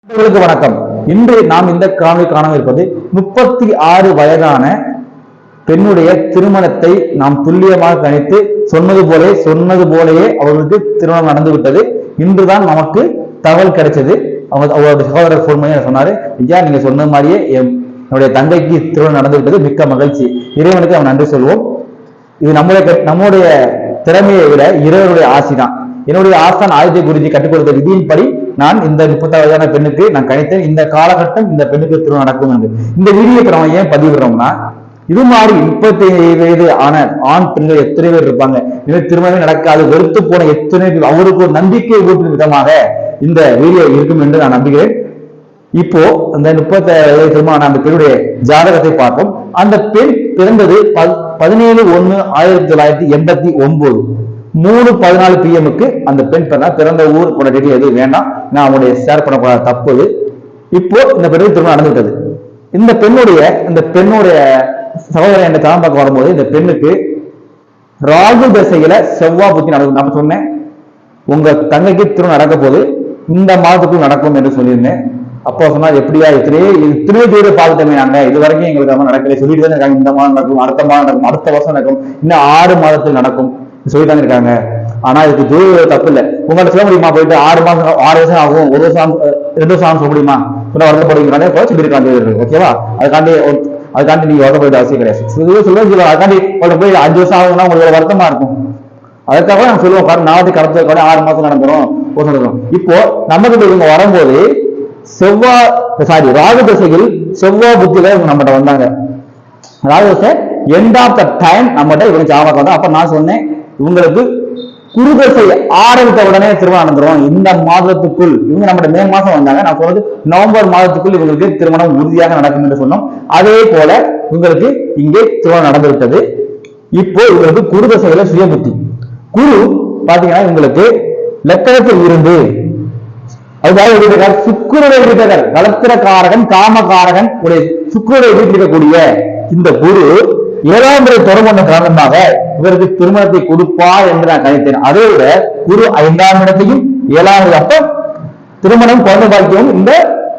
வணக்கம். இன்று நாம் இந்த காணொளி காணவிருப்பது 36 வயதான பெண்ணுடைய திருமணத்தை நாம் துல்லியமாக கணித்து சொன்னது போலயே அவர்களுக்கு திருமணம் நடந்துவிட்டது. இன்றுதான் நமக்கு தகவல் கிடைச்சது. அவருடைய சகோதரர் போன் பண்ணி சொன்னாரு, ஐயா நீங்க சொன்ன மாதிரியே என்னுடைய தங்கைக்கு திருமணம் நடந்து விட்டது, மிக்க மகிழ்ச்சி, இறைவனுக்கு அவன் நன்றி சொல்வோம். இது நம்முடைய திறமையை விட இறைவனுடைய ஆசைதான். என்னுடைய ஆஸ்தான் ஆதித்ய குருஜி கற்றுக் கொடுத்த விதியின்படி நான் இந்த 36 வயதான பெண்ணுக்கு நான் கணித்தேன். இந்த காலகட்டம் இந்த பெண்ணுக்கு திருமணம் நடக்கும் என்று. இந்த வீடியோ நம்ம ஏன் பதிவிடுறோம்னா, இது மாதிரி 35 வயது ஆன ஆண் பெண்கள் எத்தனை பேர் இருப்பாங்க, திருமணமே நடக்காது வெறுத்து போன எத்தனை பேர், அவருக்கு ஒரு நம்பிக்கை ஊட்டும் விதமாக இந்த வீடியோ இருக்கும் என்று நான் நம்புகிறேன். இப்போ அந்த 37 வயது திருமணம் அந்த பெண்ணுடைய ஜாதகத்தை பார்ப்போம். அந்த பெண் பிறந்தது 17/1/1989 3:14 PM அந்த பெண் பிறந்த ஊர் போன டீட்டெயில் எதுவும் வேண்டாம், நான் அவங்களுடைய ஷேர் பண்ணக்கூடாத தப்பு. இப்போ இந்த பெண்ணுக்கு திருமணம் நடந்துவிட்டது. இந்த பெண்ணுடைய சகோதரன் என்ற தரம் பார்க்க வரும்போது இந்த பெண்ணுக்கு ராகு தசையில செவ்வாய் புத்தி நடக்கும். நான் சொன்னேன் உங்க தங்கைக்கு திருமணம் நடக்க போது இந்த மாதத்துக்குள் நடக்கும் என்று சொல்லியிருந்தேன். அப்போ சொன்னா எப்படியா இத்தனையோ தூர பார்த்துட்டோமே, நாங்க இது வரைக்கும் எங்களுக்கு நடக்கல சொல்லிட்டு தான் இருக்காங்க. இந்த மாதம் நடக்கும், அடுத்த மாதம் நடக்கும், அடுத்த வருஷம் நடக்கும், இன்னும் 6 மாதத்தில் நடக்கும் சொல்லிட்டாங்க இருக்காங்க. ஆனா இதுக்கு தூர தப்பு இல்லை. உங்கள்ட்ட சொல்ல முடியுமா, போயிட்டு 6 வருஷம் ஆகும், 1 வருஷம் 2 வருஷம் ஆகும் சொல்ல முடியுமா? சொல்ல வருத்தப்படுவீங்க சொல்லியிருக்காங்க. ஓகேவா? அதுக்காண்டி நீங்க வருத்தப்படுற அவசியம் கிடையாது. சொல்லுவேன் அதுக்காண்டி உங்கள்ட்ட போய் 5 வருஷம் ஆகுதுன்னா உங்களுக்கு வருத்தமா இருக்கும். அதுக்காக நான் சொல்லுவோம், பாரு நாளைக்கு கடத்த 6 மாசம் நடந்துரும். இப்போ நமக்கு இவங்க வரும்போது ராகு தசையில் செவ்வாய் புத்தியில இவங்க நம்மகிட்ட வந்தாங்க. ராகு தசை எண்ட் ஆஃப் த டைம் நம்மகிட்ட இவங்க ஜாமகம் வந்தா. அப்ப நான் சொன்னேன் இவங்களுக்கு குருதசை ஆரம்பித்த உடனே திருமணம் நடந்துரும் இந்த மாதத்துக்குள். இவங்க நம்ம மே மாசம் வந்தாங்க. நான் சொன்னது நவம்பர் மாதத்துக்குள் இவங்களுக்கு திருமணம் உறுதியாக நடக்கும் என்று சொன்னோம். அதே போல இவங்களுக்கு இங்கே திருமணம் நடந்துவிட்டது. இப்போ இவங்களுக்கு குருதசையில சுயபுத்தி. குரு பாத்தீங்கன்னா இவங்களுக்கு லக்கணத்தில் இருந்து சுக்கிரனுடைய வீட்டர் கலத்திரக்காரகன் காமகாரகன் உடைய சுக்கிரனுடைய வீட்டில் இருக்கக்கூடிய இந்த குரு 7ஆம் முறை தொடர்பு காரணமாக இவருக்கு திருமணத்தை கொடுப்பார் என்று நான் கணித்தேன். அதை விட குரு 5ஆம் இடத்தையும் 7ஆம் அப்ப திருமணம் குழந்தை பாக்கியம் இந்த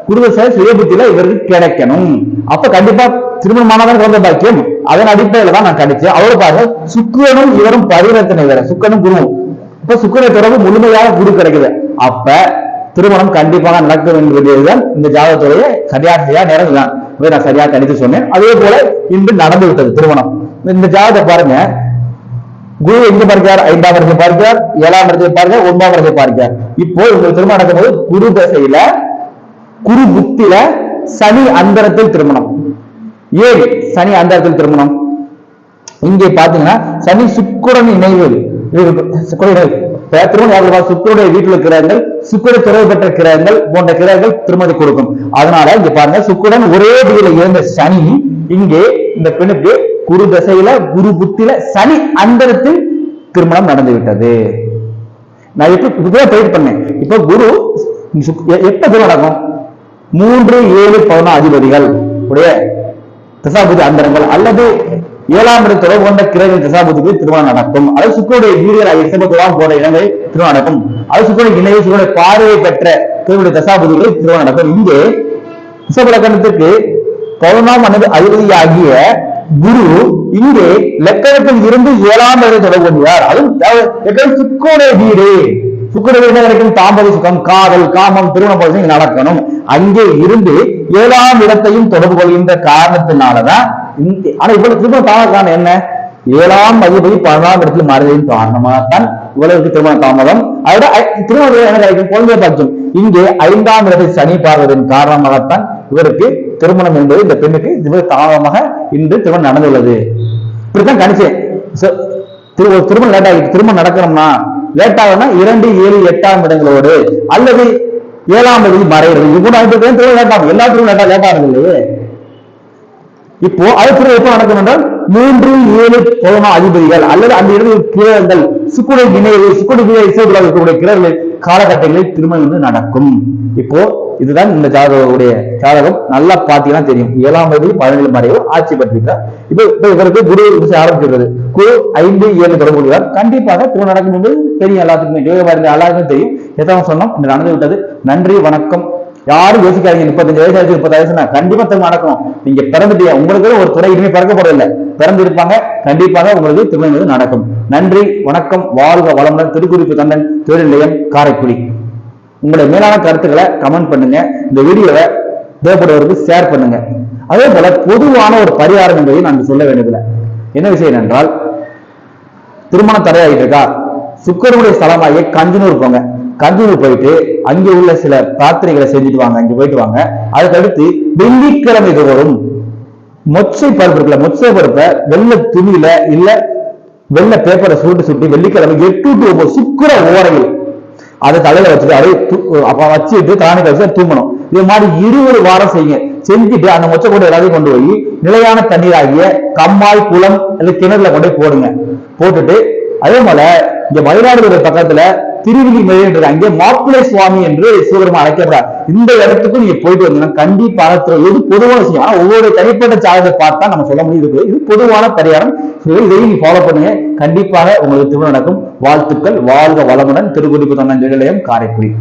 குருதசை சுயபுத்தியில இவருக்கு கிடைக்கணும். அப்ப கண்டிப்பா திருமணமானதான் குழந்தை பாக்கியம். அதன் அடிப்படையில தான் நான் கணிச்சேன். அவரு பாருங்க சுக்கிரனும் இவரும் பரிவர்த்தனை வேற, சுக்கிரனும் குருவும். இப்ப சுக்கிர தொடர்பு முழுமையாக குரு கிடைக்குது. அப்ப திருமணம் கண்டிப்பாக நடக்க வேண்டியதுதான் இந்த ஜாதகத்துடைய சரியா நேரம் தான். நான் சரியா கணித்து சொன்னேன். அதே போல இன்று நடந்து விட்டது திருமணம். இந்த ஜாதகத்தை பாருங்க, குரு எங்க பார்க்கிறார்? 5ஆம் இடத்தை பார்க்கிறார், 7ஆம் இடத்தை பார்க்கிறார், 9ஆம் இடத்தை பார்க்கிறார். இப்போ இந்த திருமணம் நடக்கும்போது குரு தசையில குரு புத்தியில சனி அந்தரத்தில் திருமணம். ஏன் சனி அந்தரத்தில் திருமணம்? இங்கே பாத்தீங்கன்னா சனி சுக்கிரன் இணைவு சுக்கிரனுடைய வீட்டில் இருக்கிறார்கள், சுக்கிர தொடர்பு பெற்ற கிரகங்கள் போன்ற கிரகங்கள் திருமதி கொடுக்கும். அதனால இங்க பாருங்க சுக்கிரன் ஒரே வீட்டில் இருந்த சனி இங்கே இந்த பெண்ணுக்கு குரு தசையில குரு புத்தியில சனி அந்தரத்தில் திருமணம் நடந்து விட்டது. நான் இப்பதான் ட்ரை பண்ணேன். இப்ப குரு எப்ப திருமணம் நடக்கும்? 3, 7, 11 அதிபதிகள் உடைய தசாபுதி அந்தரங்கள் அல்லது 7ஆம் இடம் தொடர்பு கொண்ட கிரக தசாபுதிக்கு திருமணம் நடக்கும். அது சுக்கிரனுடைய வீடுகள் போன்ற இடங்களில் திருமணம் நடக்கும். அது சுக்கிரனுடைய இணைய சுக்கிரனுடைய பார்வையை பெற்ற திருமண தசாபுதிகளில் திருமணம் நடக்கும். இங்கே ரிஷபலக்கணத்திற்கு 11ஆம் அதிபதியாகிய குரு இங்கே லக்கணத்தில் இருந்து 7ஆம் இடத்தை தொடர்பு கொள்கிறார். அதுவும் சுக்கிரனுடைய வீடு. சுக்கிரனுடைய என்ன கிடைக்கும்? தாம்பதி சுகம், காதல், காமம், திருமண பரிசு நடக்கணும். அங்கே இருந்து 7ஆம் இடத்தையும் தொடர்பு கொள்கின்ற காரணத்தினாலதான். ஆனா இவ்வளவு திருமண காரணம் என்ன? 7ஆம் அதிபதி 11ஆம் இடத்துல மாறுவதன் காரணமாகத்தான் இவ்வளவுக்கு திருமண தாமதம். அதோட திருமணம் என்ன கிடைக்கும்? குழந்தை பாக்கியம். இங்கே 5ஆம் இடத்தை சனி பார்வதன் காரணமாகத்தான் இவருக்கு திருமணம் என்பது இந்த பெண்ணுக்கு தாமதமாக இன்று திருமணம் நடந்துள்ளது. இப்படித்தான் கணிச்சேன். திருமணம் லேட் ஆகி திருமணம் நடக்கணும்னா லேட் ஆகும்னா 2, 7, 8ஆம் இடங்களோடு அல்லது 7ஆம் தேதி மறைகிறது. இவ்வளவு திருமணம் லேட் ஆகும். எல்லா திருமணம் லேட் ஆகுது இல்லையே. இப்போ அது எப்ப நடக்கும் என்றால் 3, 7, 11 அதிபதிகள் அல்லது அந்த இடத்தில் கிரகங்கள் சுக்கிரனுடைய இணைவு சுக்கிரனுடைய கிரகங்கள் காலகட்டங்களில் திருமணம் நடக்கும். இப்போ இதுதான் இந்த ஜாதகம். நல்லா பாத்தீங்கன்னா தெரியும். 7ஆம் தேதி 17 மறைவு ஆட்சி பெற்றிருக்கிறார். இப்ப இவருக்கு குரு ஆரம்பிக்கிறது. குரு 5, 7 தொடர்பு கொள்கிறார். கண்டிப்பாக திருமணம் நடக்கும் என்பது தெரியும். எல்லாத்துக்குமே எல்லாருக்கும் தெரியும். எதாவது சொன்னோம், நடந்து விட்டது. நன்றி, வணக்கம். யாரும் யோசிக்காதீங்க 35 வயசு ஆச்சு 30 வயசுனா கண்டிப்பா திருமணம் நடக்கும். நீங்க பிறந்துட்டீங்க, உங்களுக்கு ஒரு துறை இனிமே பிறக்க போறதில்லை, பிறந்து இருப்பாங்க, கண்டிப்பாக உங்களுக்கு திருமணம் நடக்கும். நன்றி, வணக்கம், வாழ்க வளமுடன். திருக்குறிப்பு தந்தன் தொழில் நிலையம் காரைக்குடி. உங்களுடைய மேலான கருத்துக்களை கமெண்ட் பண்ணுங்க, இந்த வீடியோவை தேவைப்படுவதற்கு ஷேர் பண்ணுங்க. அதே போல பொதுவான ஒரு பரிகாரம் என்பதை நான் சொல்ல வேண்டியதில்லை. என்ன விஷயம் என்றால், திருமணம் தடையாகிட்டு இருக்கா, சுக்கரனுடைய ஸ்தலமாகிய கஞ்சனூர் போங்க. கஞ்சனூர் போயிட்டு அங்கே உள்ள சில பிரார்த்தனைகளை செஞ்சுட்டு வாங்க, அங்க போயிட்டு வாங்க. அதுக்கடுத்து வெள்ளிக்கிழமை தோறும் மொச்சை பருப்பு இருக்குல்ல, மொச்சை பருப்பை வெள்ளை துணியில இல்ல வெள்ளை பேப்பரை சுட்டி வெள்ளிக்கிழமை 8 to 9 சுக்கிர ஓரையில் அதை தலையில வச்சுட்டு அதை வச்சுட்டு தானிக்க வச்சு தூங்கணும். இது மாதிரி 20 வாரம் செய்யுங்க. செஞ்சுட்டு அந்த மொச்சை கூட எல்லாத்தையும் கொண்டு போய் நிலையான தண்ணீர் ஆகிய கம்மாய், குளம் இல்ல கிணறுல கொண்டு போய் போடுங்க. போட்டுட்டு அதே போல இங்க மயிலாடுதுறை பக்கத்துல திருவிழி மேல் அங்கே மாப்பிள்ளை சுவாமி என்று சிவபெருமான் அழைக்கப்படுறார். இந்த இடத்துக்கும் நீங்க போயிட்டு வந்தீங்கன்னா கண்டிப்பாக இது பொதுவான விஷயம். ஆனா ஒவ்வொரு தனிப்பட்ட சாதத்தை பார்த்தா நம்ம சொல்ல முடியுது. இது பொதுவான பரிகாரம். இதையும் நீங்க ஃபாலோ பண்ணுங்க, கண்டிப்பாக உங்களுக்கு திருமணம் நடக்கும். வாழ்த்துக்கள், வாழ்க வளமுடன். திருக்குறிப்பு தந்தன் தொழில் நிலையம் காரைக்குடி.